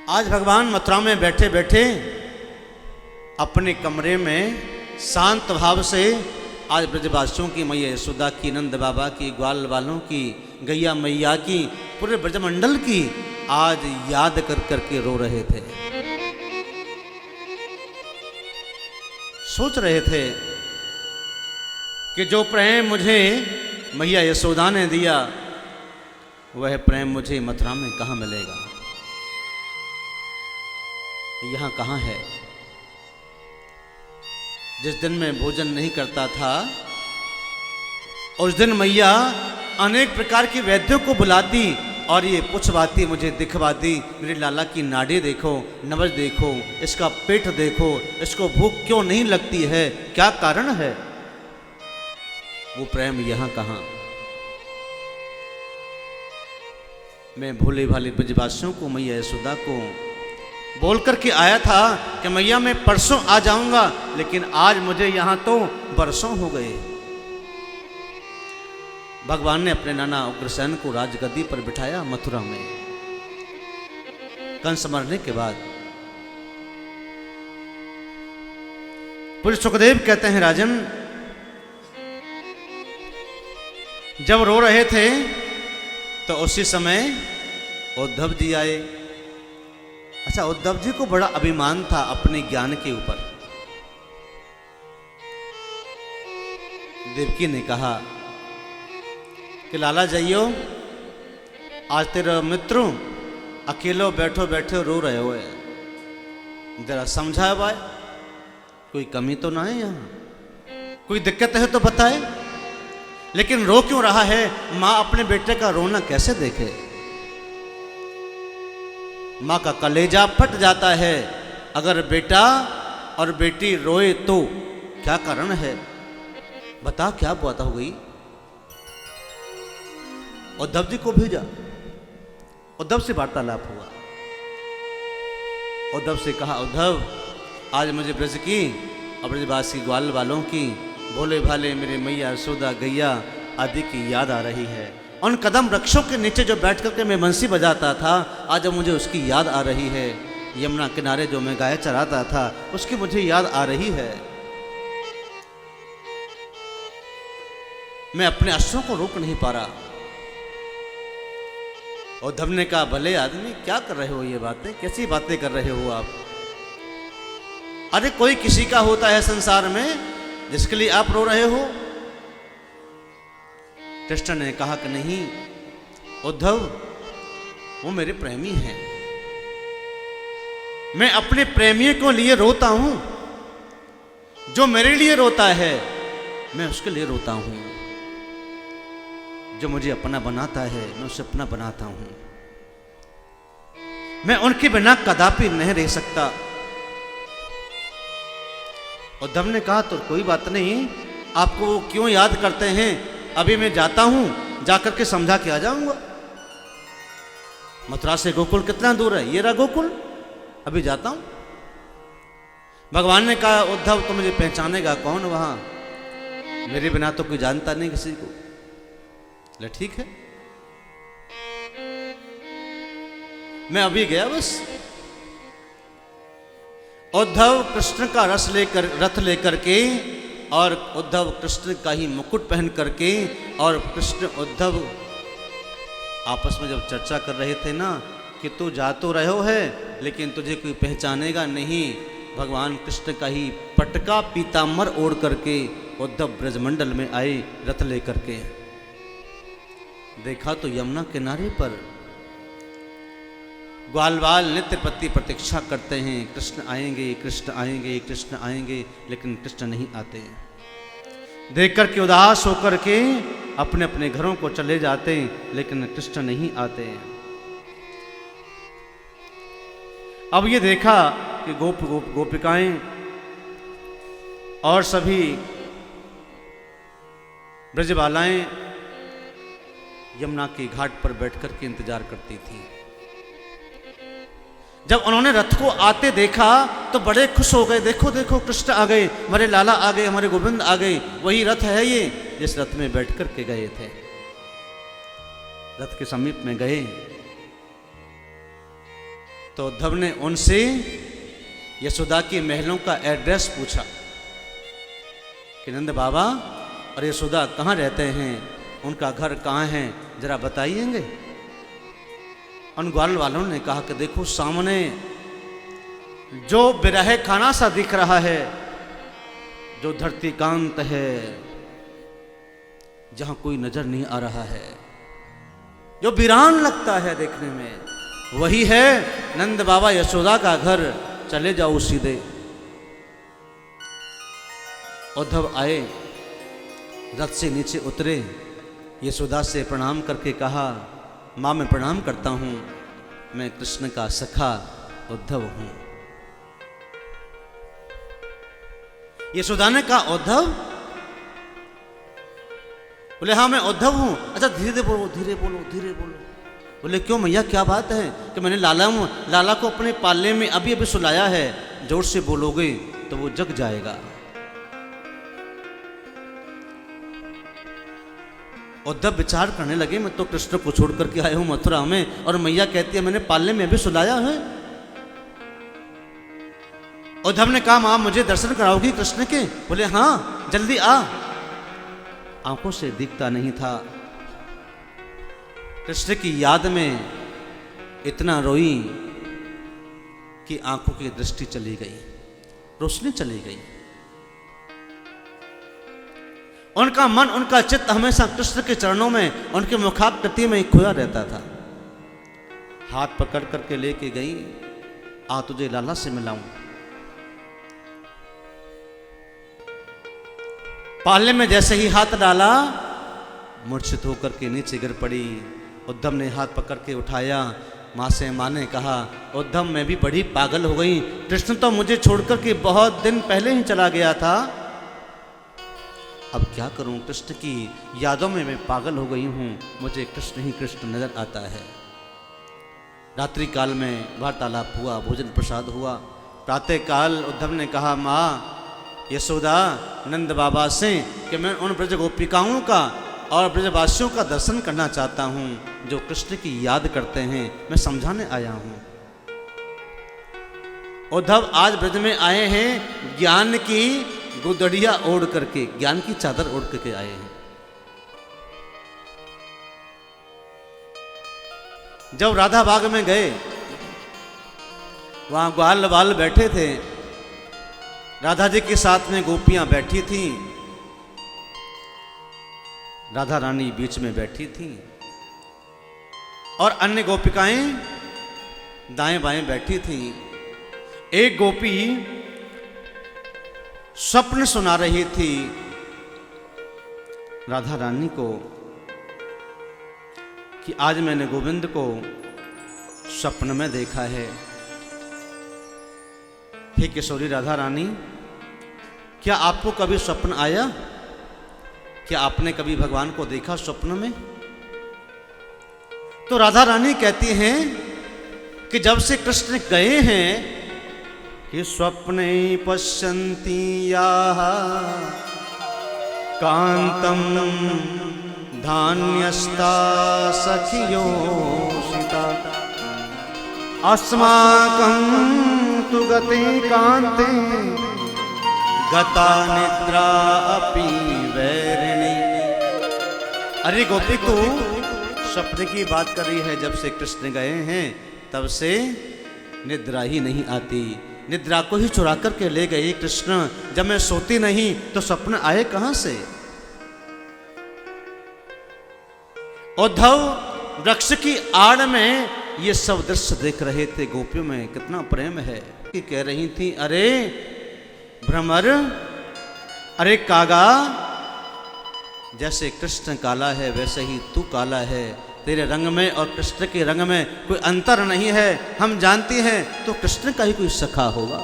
आज भगवान मथुरा में बैठे बैठे अपने कमरे में शांत भाव से आज ब्रजवासियों की, मैया यशोदा की, नंद बाबा की, ग्वाल वालों की, गैया मैया की, पूरे ब्रजमंडल की आज याद कर करके रो रहे थे। सोच रहे थे कि जो प्रेम मुझे मैया यशोदा ने दिया वह प्रेम मुझे मथुरा में कहाँ मिलेगा, यहाँ कहाँ है। जिस दिन मैं भोजन नहीं करता था उस दिन मैया अनेक प्रकार की वैद्यों को बुलाती और ये पूछवाती, मुझे दिखवाती, मेरे लाला की नाड़ी देखो, नब्ज देखो, इसका पेट देखो, इसको भूख क्यों नहीं लगती है, क्या कारण है। वो प्रेम यहाँ कहाँ। मैं भोले भाले ब्रजवासियों को, मैया यशोदा को बोल करके आया था कि मैया मैं परसों आ जाऊंगा, लेकिन आज मुझे यहां तो बरसों हो गए। भगवान ने अपने नाना उग्रसेन को राजगद्दी पर बिठाया मथुरा में कंस मरने के बाद। पुरुष सुखदेव कहते हैं, राजन जब रो रहे थे तो उसी समय उद्धव जी आए। अच्छा, उद्धव जी को बड़ा अभिमान था अपने ज्ञान के ऊपर। देवकी ने कहा कि लाला जाइयो, आज तेरा मित्र अकेलो बैठो बैठे रो रहे हो, जरा समझा भाई, कोई कमी तो ना है यहाँ, कोई दिक्कत है तो बताए। लेकिन रो क्यों रहा है, माँ अपने बेटे का रोना कैसे देखे। माँ का कलेजा फट जाता है अगर बेटा और बेटी रोए तो। क्या कारण है, बता, क्या बात हो गई। उद्धव जी को भेजा, उद्धव से वार्तालाप हुआ। उद्धव से कहा, उद्धव आज मुझे ब्रज की और ब्रजवासी ग्वाल वालों की, भोले भाले मेरे मैया यशोदा, गैया आदि की याद आ रही है। उन कदम वृक्षों के नीचे जो बैठ करके मैं बंसी बजाता था, आज मुझे उसकी याद आ रही है। यमुना किनारे जो मैं गाय चराता था उसकी मुझे याद आ रही है। मैं अपने अश्रों को रोक नहीं पा रहा। उद्धव ने कहा, भले आदमी क्या कर रहे हो, ये बातें कैसी बातें कर रहे हो आप। अरे कोई किसी का होता है संसार में जिसके लिए आप रो रहे हो। कृष्ण ने कहा कि नहीं उद्धव, वो मेरे प्रेमी हैं, मैं अपने प्रेमी को लिए रोता हूं। जो मेरे लिए रोता है मैं उसके लिए रोता हूं, जो मुझे अपना बनाता है मैं उसे अपना बनाता हूं। मैं उनके बिना कदापि नहीं रह सकता। उद्धव ने कहा, तो कोई बात नहीं, आपको वो क्यों याद करते हैं, अभी मैं जाता हूं, जाकर के समझा के आ जाऊंगा। मथुरा से गोकुल कितना दूर है, ये रहा गोकुल, अभी जाता हूं। भगवान ने कहा, उद्धव तो मुझे पहचानेगा कौन वहां, मेरे बिना तो कोई जानता नहीं किसी को। ले ठीक है, मैं अभी गया बस। उद्धव कृष्ण का रथ लेकर के, और उद्धव कृष्ण का ही मुकुट पहन करके, और कृष्ण उद्धव आपस में जब चर्चा कर रहे थे ना कि तू जा तो रहो है लेकिन तुझे कोई पहचानेगा नहीं। भगवान कृष्ण का ही पटका पीताम्बर ओढ़ करके उद्धव ब्रजमंडल में आए रथ लेकर के। देखा तो यमुना किनारे पर ग्वालवाल नित्य प्रति प्रतीक्षा करते हैं, कृष्ण आएंगे, कृष्ण आएंगे, कृष्ण आएंगे, लेकिन कृष्ण नहीं आते। देख करके उदास होकर के अपने अपने घरों को चले जाते, लेकिन कृष्ण नहीं आते। अब ये देखा कि गोपिकाएं और सभी ब्रजबालाएं यमुना के घाट पर बैठकर के इंतजार करती थी। जब उन्होंने रथ को आते देखा तो बड़े खुश हो गए। देखो देखो, कृष्ण आ गए, हमारे लाला आ गए, हमारे गोविंद आ गए। वही रथ है ये जिस रथ में बैठ कर के गए थे। रथ के समीप में गए तो उद्धव ने उनसे यशोदा के महलों का एड्रेस पूछा कि नंद बाबा और यशोदा कहाँ रहते हैं, उनका घर कहाँ है, जरा बताइएंगे। उन ग्वाल वालों ने कहा कि देखो सामने जो बिरह खाना सा दिख रहा है, जो धरती कांत है, जहां कोई नजर नहीं आ रहा है, जो वीरान लगता है देखने में, वही है नंद बाबा यशोदा का घर, चले जाओ सीधे। उद्धव आए, रथ से नीचे उतरे, यशोदा से प्रणाम करके कहा, माँ मैं प्रणाम करता हूँ, मैं कृष्ण का सखा उद्धव हूँ। यशोदा ने कहा उद्धव? बोले हाँ मैं उद्धव हूँ। अच्छा धीरे बोलो, धीरे बोलो, धीरे बोलो। बोले क्यों मैया क्या बात है? कि मैंने लाला को अपने पाले में अभी अभी सुलाया है, जोर से बोलोगे तो वो जग जाएगा। उद्धव विचार करने लगे, मैं तो कृष्ण को छोड़ करके आया हूं मथुरा में, और मैया कहती है मैंने पालने में भी सुलाया है। उद्धव ने कहा मां मुझे दर्शन कराओगी कृष्ण के? बोले हाँ जल्दी आ। आंखों से दिखता नहीं था, कृष्ण की याद में इतना रोई कि आंखों की दृष्टि चली गई, रोशनी चली गई। उनका मन, उनका चित्त हमेशा कृष्ण के चरणों में, उनके मुखाकृति में ही खोया रहता था। हाथ पकड़ करके लेके गई, आ तुझे लाला से मिलाऊं। पाले में जैसे ही हाथ डाला, मूर्छित होकर के नीचे गिर पड़ी। उद्धव ने हाथ पकड़ के उठाया। माँ ने कहा उद्धव मैं भी बड़ी पागल हो गई, कृष्ण तो मुझे छोड़कर के बहुत दिन पहले ही चला गया था, अब क्या करूं, कृष्ण की यादों में मैं पागल हो गई हूं, मुझे कृष्ण ही कृष्ण नजर आता है। रात्रि काल में वार्तालाप हुआ, भोजन प्रसाद हुआ। प्रातः काल उद्धव ने कहा माँ यशोदा नंद बाबा से कि मैं उन ब्रज गोपिकाओं का और ब्रजवासियों का दर्शन करना चाहता हूं जो कृष्ण की याद करते हैं, मैं समझाने आया हूं। उद्धव आज ब्रज में आए हैं ज्ञान की गुदड़िया ओढ़ करके, ज्ञान की चादर ओढ़ करके आए हैं। जब राधा बाग में गए, वहां ग्वाल बाल बैठे थे, राधा जी के साथ में गोपियां बैठी थीं, राधा रानी बीच में बैठी थीं और अन्य गोपिकाएं दाएं बाएं बैठी थीं। एक गोपी स्वप्न सुना रही थी राधा रानी को कि आज मैंने गोविंद को स्वप्न में देखा है। हे किशोरी राधा रानी, क्या आपको कभी स्वप्न आया? क्या आपने कभी भगवान को देखा स्वप्न में? तो राधा रानी कहती हैं कि जब से कृष्ण गए हैं कि स्वप्ने पश्यन्ति याः कांतम धान्यस्ता सखियोषिता अस्माकं तु गते कांते गता निद्रा अपि वैरिणी। अरे गोपी तू स्वप्न की बात कर रही है, जब से कृष्ण गए हैं तब से निद्रा ही नहीं आती, निद्रा को ही चुरा करके ले गए कृष्ण। जब मैं सोती नहीं तो स्वप्न आए कहां से? उद्धव वृक्ष की आड़ में ये सब दृश्य देख रहे थे, गोपियों में कितना प्रेम है कि कह रही थी अरे भ्रमर, अरे कागा, जैसे कृष्ण काला है वैसे ही तू काला है, तेरे रंग में और कृष्ण के रंग में कोई अंतर नहीं है, हम जानते हैं तो कृष्ण का ही कोई सखा होगा,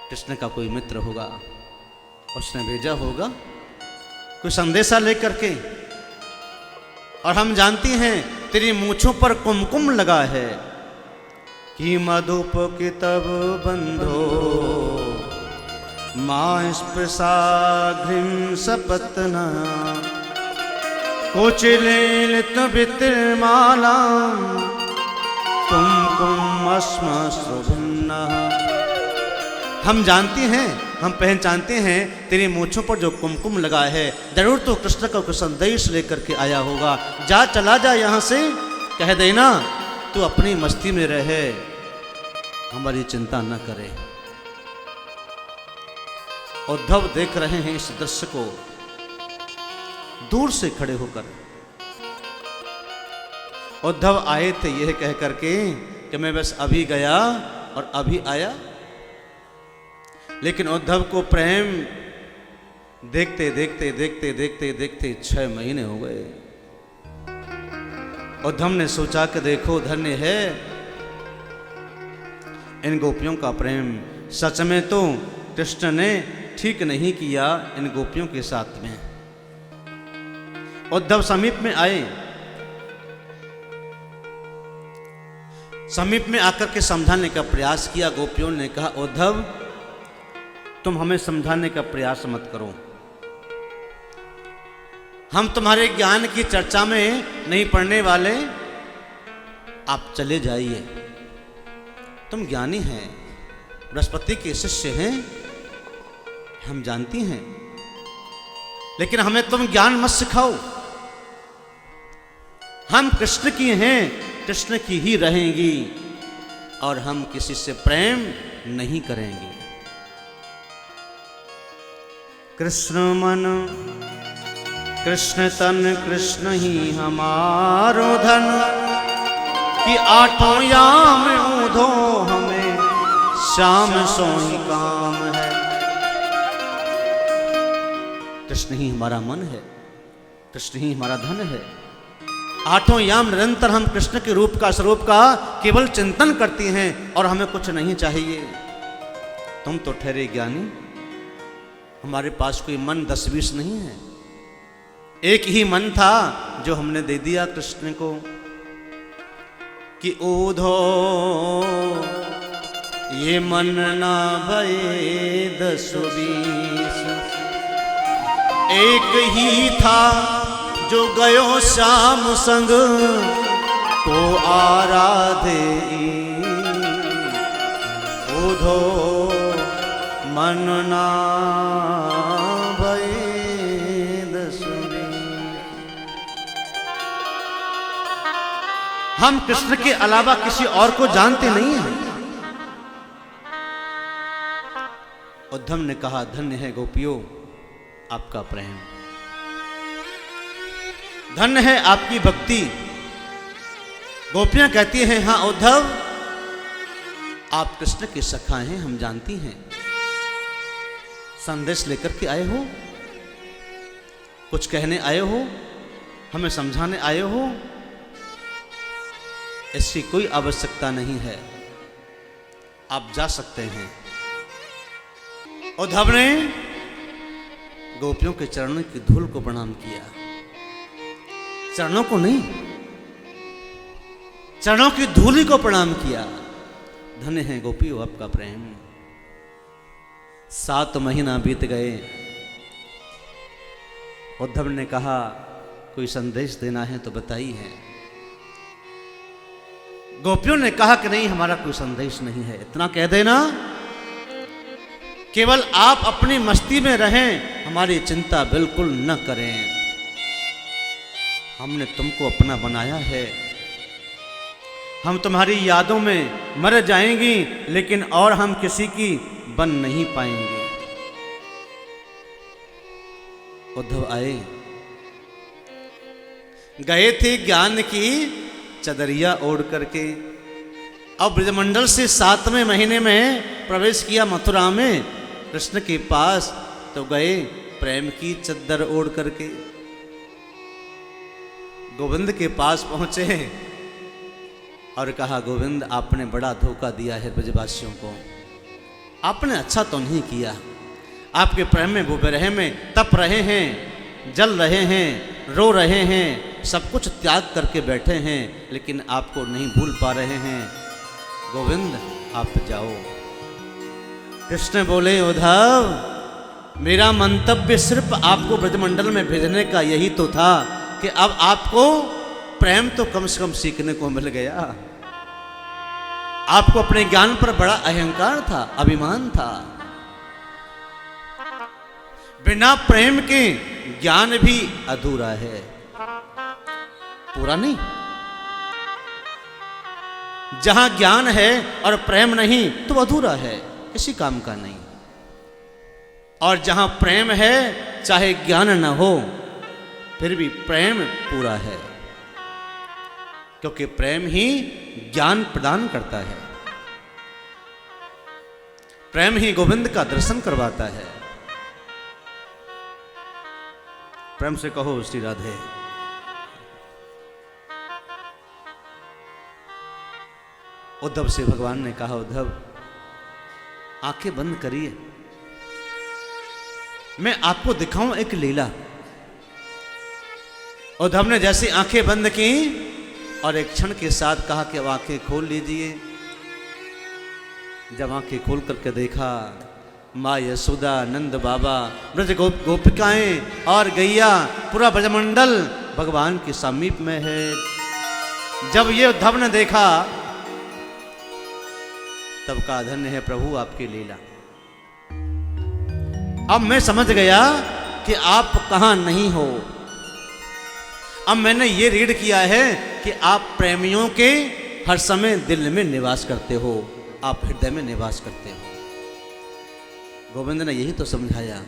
कृष्ण का कोई मित्र होगा, उसने भेजा होगा कोई संदेशा लेकर के। और हम जानती हैं तेरी मूंछों पर कुमकुम लगा है कि मधुप के तब बंधो मां स्पृशा घृम सपतना कोचिलित बितिर्माला श्मश्रुभिन्नः। हम जानते हैं, हम पहचानते हैं तेरी मूंछों पर जो कुमकुम लगा है, जरूर तो कृष्ण का कुछ संदेश लेकर के आया होगा। जा, चला जा यहाँ से, कह देना तू अपनी मस्ती में रहे, हमारी चिंता न करे। उद्धव देख रहे हैं इस दृश्य को दूर से खड़े होकर। उद्धव आए थे यह कह करके कि मैं बस अभी गया और अभी आया, लेकिन उद्धव को प्रेम देखते देखते देखते देखते देखते 6 महीने हो गए। उद्धव ने सोचा कि देखो धन्य है इन गोपियों का प्रेम। सच में तो कृष्ण ने ठीक नहीं किया इन गोपियों के साथ में। उद्धव समीप में आए, समीप में आकर के समझाने का प्रयास किया। गोपियों ने कहा उद्धव तुम हमें समझाने का प्रयास मत करो, हम तुम्हारे ज्ञान की चर्चा में नहीं पढ़ने वाले, आप चले जाइए। तुम ज्ञानी हैं, बृहस्पति के शिष्य हैं, हम जानती हैं, लेकिन हमें तुम ज्ञान मत सिखाओ। हम कृष्ण की हैं, कृष्ण की ही रहेंगी और हम किसी से प्रेम नहीं करेंगे। कृष्ण मन कृष्ण तन कृष्ण ही हमारो धन, कि 8 याम ऊधो हमें श्याम सो ही काम है। कृष्ण ही हमारा मन है, कृष्ण ही हमारा धन है। 8 याम निरंतर हम कृष्ण के रूप का, स्वरूप का केवल चिंतन करती हैं और हमें कुछ नहीं चाहिए। तुम तो ठहरे ज्ञानी, हमारे पास कोई मन 10-20 नहीं है। एक ही मन था जो हमने दे दिया कृष्ण को, कि ऊधो ये मन ना भये 10-20। एक ही था जो गयो श्याम संग को आराधे। ऊधो मन ना भये 10-20। हम कृष्ण के अलावा किसी और को जानते नहीं हैं। उद्धव ने कहा धन्य है गोपियों आपका प्रेम, धन्य है आपकी भक्ति। गोपियां कहती हैं हाँ उद्धव आप कृष्ण के सखा हैं, हम जानती हैं। संदेश लेकर के आए हो, कुछ कहने आए हो, हमें समझाने आए हो, इसकी कोई आवश्यकता नहीं है, आप जा सकते हैं। उद्धव ने गोपियों के चरणों की धूल को प्रणाम किया, चरणों को नहीं, चरणों की धूली को प्रणाम किया। धन्य है गोपियों आपका प्रेम। 7 महीना बीत गए। उद्धव ने कहा कोई संदेश देना है तो बताइए। गोपियों ने कहा कि नहीं हमारा कोई संदेश नहीं है, इतना कह देना केवल आप अपनी मस्ती में रहें, हमारी चिंता बिल्कुल न करें। हमने तुमको अपना बनाया है, हम तुम्हारी यादों में मर जाएंगी, लेकिन और हम किसी की बन नहीं पाएंगे। उद्धव आए, गए थे ज्ञान की चदरिया ओढ़ करके। अब ब्रजमंडल से 7वें महीने में प्रवेश किया मथुरा में कृष्ण के पास, तो गए प्रेम की चद्दर ओढ़ करके। गोविंद के पास पहुंचे और कहा गोविंद आपने बड़ा धोखा दिया है ब्रजवासियों को, आपने अच्छा तो नहीं किया। आपके प्रेम में वो विरह में तप रहे हैं, जल रहे हैं, रो रहे हैं, सब कुछ त्याग करके बैठे हैं, लेकिन आपको नहीं भूल पा रहे हैं। गोविंद आप जाओ। कृष्ण बोले उद्धव मेरा मंतव्य सिर्फ आपको ब्रजमंडल में भेजने का यही तो था कि अब आपको प्रेम तो कम से कम सीखने को मिल गया। आपको अपने ज्ञान पर बड़ा अहंकार था, अभिमान था। बिना प्रेम के ज्ञान भी अधूरा है, पूरा नहीं। जहां ज्ञान है और प्रेम नहीं तो अधूरा है, किसी काम का नहीं। और जहां प्रेम है, चाहे ज्ञान न हो फिर भी प्रेम पूरा है, क्योंकि प्रेम ही ज्ञान प्रदान करता है। प्रेम ही गोविंद का दर्शन करवाता है। प्रेम से कहो श्री राधे। उद्धव से भगवान ने कहा, उद्धव आंखें बंद करिए, मैं आपको दिखाऊं एक लीला। उद्धव ने जैसे आंखें बंद की और एक क्षण के साथ कहा कि अब आंखें खोल लीजिए। जब आंखें खोल करके देखा, माँ यशोदा, नंद बाबा, ब्रज गोपिकाएं और गैया, पूरा ब्रजमंडल भगवान के समीप में है। जब ये उद्धव ने देखा तब का धन्य है प्रभु आपकी लीला। अब मैं समझ गया कि आप कहां नहीं हो। अब मैंने ये रीड किया है कि आप प्रेमियों के हर समय दिल में निवास करते हो, आप हृदय में निवास करते हो। गोविंद ने यही तो समझाया,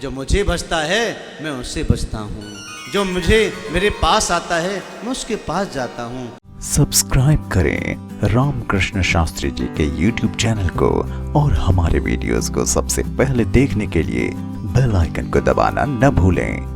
जो मुझे बचता है मैं उससे बचता हूँ, जो मुझे मेरे पास आता है मैं उसके पास जाता हूँ। सब्सक्राइब करें रामकृष्ण शास्त्री जी के YouTube चैनल को और हमारे वीडियोस को सबसे पहले देखने के लिए बेल आइकन को दबाना न भूलें।